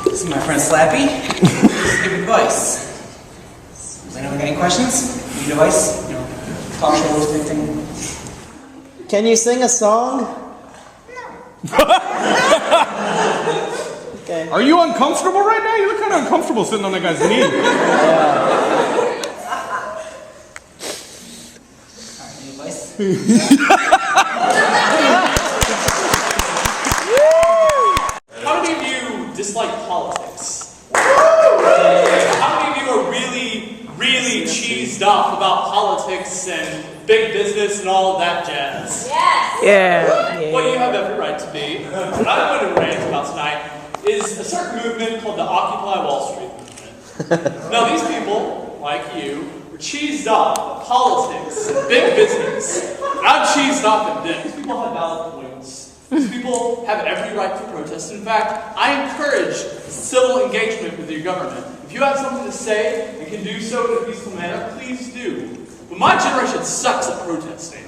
This is my friend Slappy. Just give advice. Does anyone got any questions? Need advice? You know, talk shows, anything? Can you sing a song? No. Okay. Are you uncomfortable right now? You look kind of uncomfortable sitting on that guy's knee. Any advice? How many of you dislike politics? How many of you are really cheesed off about politics and big business and all of that jazz? Yes! Yeah. Well, you have every right to be. What I'm going to rant about tonight is a certain movement called the Occupy Wall Street movement. Now, these people, like you, are cheesed off at politics and big business. And I'm cheesed off at this. These people have valid points. These people have every right to protest. In fact, I encourage civil engagement with your government. If you have something to say and can do so in a peaceful manner, please do. But my generation sucks at protesting.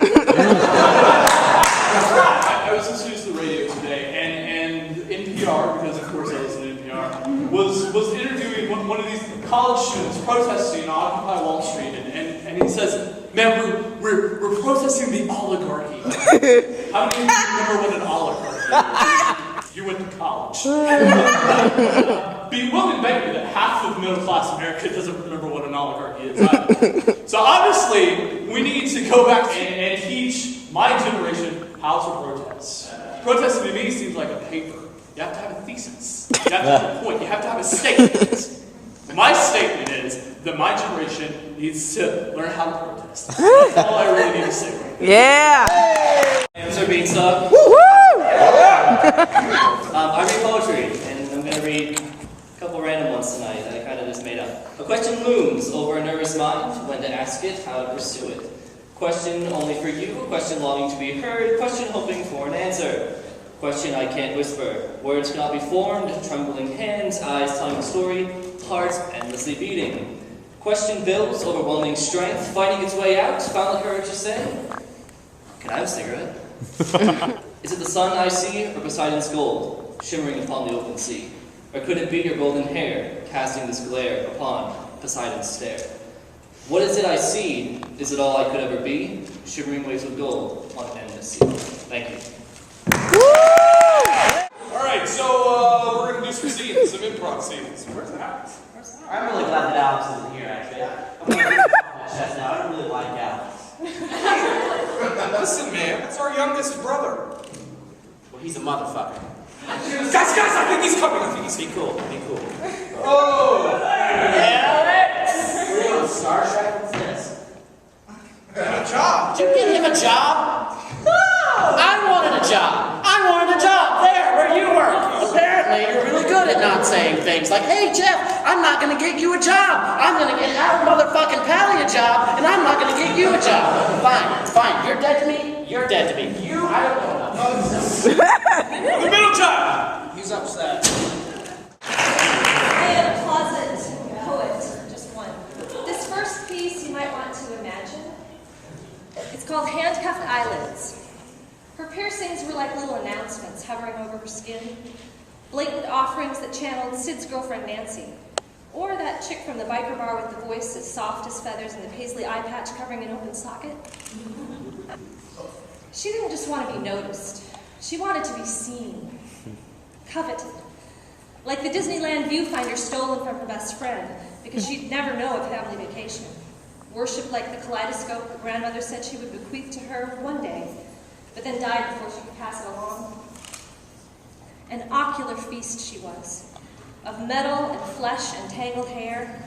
I was listening to the radio today, and NPR, because of course I listen to NPR, was interviewing one of these college students protesting on Occupy Wall Street, and he says, "Man, we're protesting the oligarchy." How many of you remember what an oligarchy is? You went to college. Be willing to bet you that half of middle-class America doesn't remember what an oligarchy is either. So obviously, we need to go back and teach my generation how to protest. Protesting to me seems like a paper. You have to have a thesis. You have to have a point. You have to have a statement. My statement is that my generation needs to learn how to protest. That's all I really need to say right now. Yeah. Hands are being sung. I read poetry, and I'm going to read a couple random ones tonight that I kind of just made up. A question looms over a nervous mind. When to ask it, how to pursue it. Question only for you, a question longing to be heard, question hoping for an answer. Question I can't whisper, words cannot be formed, trembling hands, eyes telling the story, hearts endlessly beating. Question builds overwhelming strength, fighting its way out, found the courage to say, can I have a cigarette? Is it the sun I see, or Poseidon's gold, shimmering upon the open sea? Or could it be your golden hair, casting this glare upon Poseidon's stare? What is it I see? Is it all I could ever be? Shimmering waves of gold on an endless sea. Thank you. Alright, so we're going to do some scenes, some improv scenes. Where's Alex? I'm really glad that Alex isn't here, actually. I'm going to get off my chest now. I don't really like Alex. Listen, man, that's our youngest brother. Well, he's a motherfucker. Guys, I think he's coming. Be cool. Oh! We're on Star Trek. What's this? A job. Did you give him a job? No! I wanted a job. There, where you work. Apparently, you're really good at not saying things like, hey, Jeff, I'm not going to get you a job. I'm going to get our motherfucking Pally a job, and I'm not going to get you a job. Fine. You're dead to me. You're dead to me. You, I don't know. The middle child. He's upset. I am a closet poet, just one. This first piece you might want to imagine. It's called Handcuffed Eyelids. Her piercings were like little announcements hovering over her skin, blatant offerings that channeled Sid's girlfriend Nancy, or that chick from the biker bar with the voice as soft as feathers and the paisley eye patch covering an open socket. She didn't just want to be noticed. She wanted to be seen, coveted, like the Disneyland viewfinder stolen from her best friend because she'd never know of family vacation. Worshipped like the kaleidoscope her grandmother said she would bequeath to her one day, but then died before she could pass it along. An ocular feast she was, of metal and flesh and tangled hair.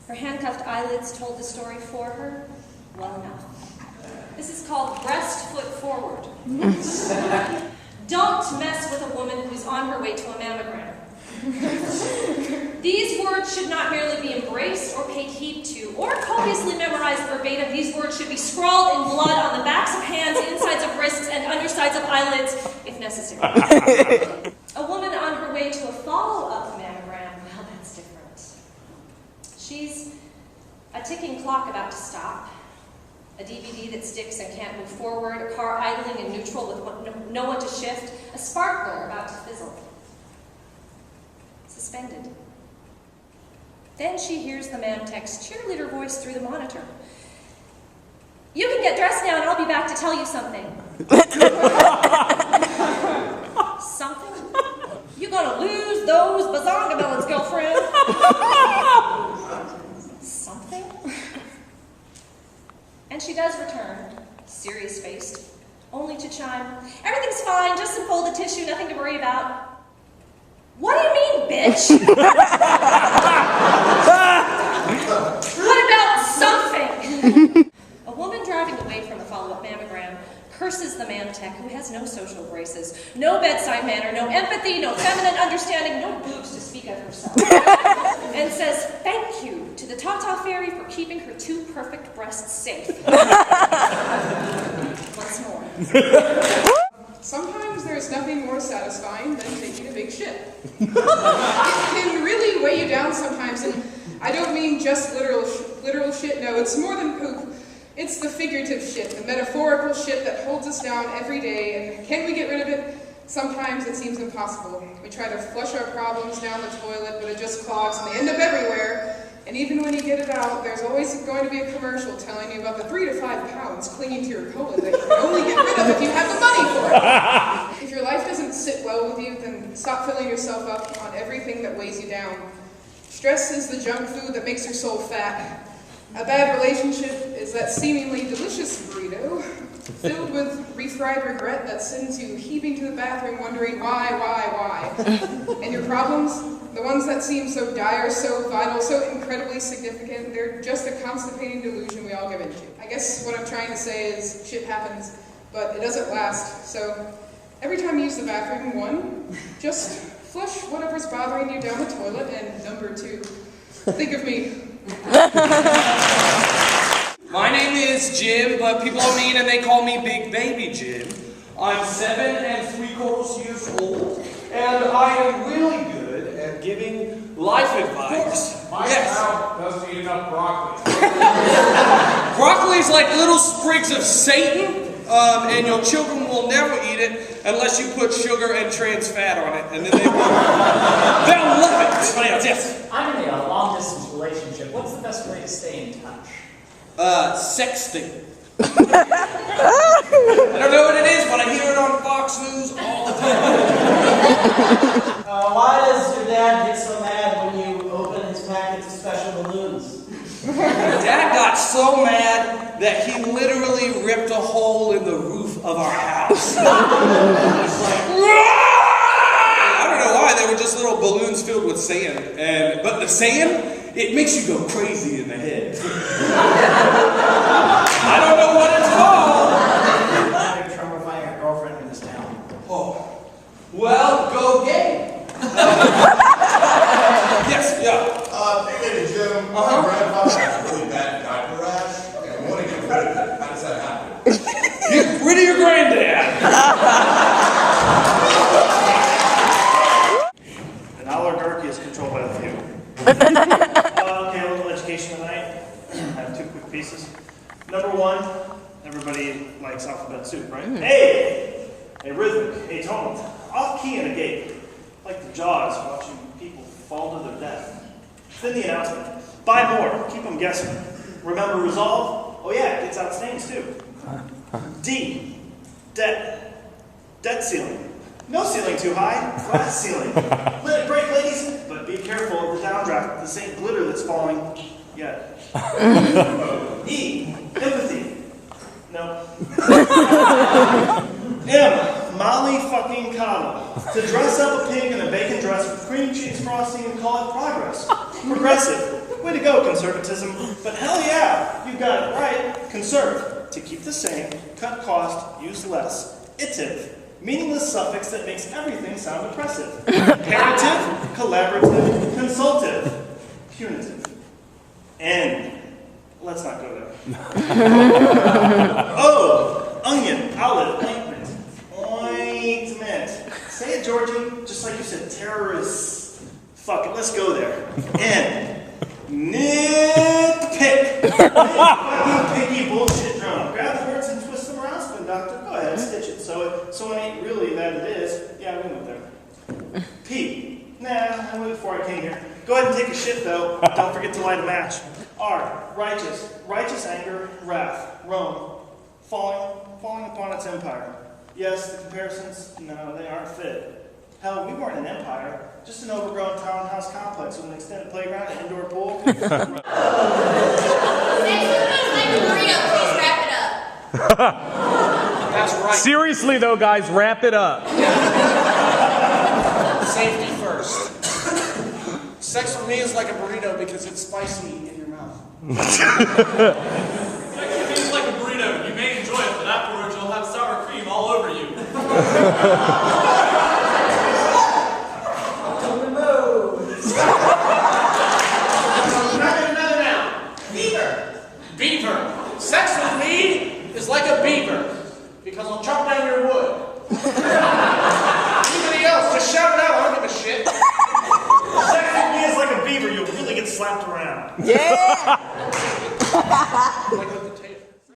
Her handcuffed eyelids told the story for her well enough. This is called breast foot forward. Don't mess with a woman who's on her way to a mammogram. These words should not merely be embraced or paid heed to, or copiously memorized verbatim. These words should be scrawled in blood on the backs of hands, insides of wrists, and undersides of eyelids, if necessary. A woman on her way to a follow-up mammogram, well, that's different. She's a ticking clock about to stop. A DVD that sticks and can't move forward, a car idling in neutral with no one to shift, a sparkler about to fizzle. Suspended. Then she hears the man text cheerleader voice through the monitor. You can get dressed now and I'll be back to tell you something. Something? You gonna lose those bazonga melons, girlfriend? Something? And she does return, serious-faced, only to chime, everything's fine, just some folded tissue, nothing to worry about. What do you mean, bitch? What about something? A woman driving away from a follow-up mammogram curses the man tech who has no social graces, no bedside manner, no empathy, no feminine understanding, no boobs to speak of herself, and says thank you to the Tata Fairy for keeping her two perfect breasts safe. Once more. Sometimes there's nothing more satisfying than taking a big shit. It can really weigh you down sometimes, and I don't mean just literal shit, no, it's more than poop. It's the figurative shit, the metaphorical shit that holds us down every day, and can we get rid of it? Sometimes it seems impossible. We try to flush our problems down the toilet, but it just clogs and they end up everywhere. And even when you get it out, there's always going to be a commercial telling you about the 3 to 5 pounds clinging to your colon that you can only get rid of if you have the money for it. If your life doesn't sit well with you, then stop filling yourself up on everything that weighs you down. Stress is the junk food that makes your soul fat. A bad relationship is that seemingly delicious burrito filled with refried regret that sends you heaving to the bathroom wondering why? And your problems? The ones that seem so dire, so vital, so incredibly significant, they're just a constipating delusion we all give into. I guess what I'm trying to say is shit happens, but it doesn't last. So every time you use the bathroom, 1, just flush whatever's bothering you down the toilet, and number 2, think of me. My name is Jim, but people are mean and they call me Big Baby Jim. I'm 7 3/4 years old, and I am really good at giving life advice. My child doesn't eat enough broccoli. Broccoli's like little sprigs of Satan, and your children will never eat it unless you put sugar and trans fat on it, and then they'll love it. Everybody else, yes. I'm in a long-distance relationship. What's the best way to stay in touch? Sexting. I don't know what it is, but I hear it on Fox News all the time. Why does your dad get so mad when you open his packets of special balloons? Dad got so mad that he literally ripped a hole in the roof of our house. I don't know why, they were just little balloons filled with sand. But the sand, it makes you go crazy in the head. I don't know what it's called. I'm having trouble finding a girlfriend in this town. Oh, well, go gay. Yes, yeah. Hey, lady Jim, my grandfather has a really bad diaper rash, and I want to get rid of it. How does that happen? Get rid of your granddad. An oligarchy is controlled by the few. Okay, a little education tonight. I have 2 quick pieces. Number 1, everybody likes alphabet soup, right? A rhythmic, atonal, off key and a gate, like the Jaws watching people fall to their death. Then the announcement: buy more, keep them guessing. Remember resolve? Oh yeah, it gets out stains too. D, debt ceiling. No ceiling too high, glass ceiling. Let it break, ladies, but be careful of the downdraft. This ain't glitter that's falling yet. E, empathy. No. M, Molly fucking Cotta. To dress up a pig in a bacon dress with cream cheese frosting and call it progress. Progressive. Way to go, conservatism. But hell yeah, you got it right. Conserve. To keep the same, cut cost, use less. Itive. Meaningless suffix that makes everything sound oppressive. Imperative, collaborative, consultative. Punitive. N. Let's not go there. O. Onion, olive, ointment. Ointment. Say it, Georgie, just like you said, terrorists. Fuck it, let's go there. N. Nitpick. Fucking picky bullshit drum. really that it is, yeah, we went there. P. Nah, I went before I came here. Go ahead and take a shit though. Don't forget to light a match. R. Righteous. Righteous anger, wrath. Rome. Falling upon its empire. Yes, the comparisons, no, they aren't fit. Hell, we weren't an empire. Just an overgrown townhouse complex with an extended playground and indoor pool. That's right. Seriously though, guys, wrap it up. Safety first. Sex with me is like a burrito because it's spicy in your mouth. Sex is like a burrito. You may enjoy it, but afterwards you'll have sour cream all over you. Another noun. Beaver. Beaver. Sex with me is like a beaver because I'll chop down your wood. Anybody else, just shout it out. I don't give a shit. Sex with me is like a beaver. You'll really get slapped around. Yeah! Like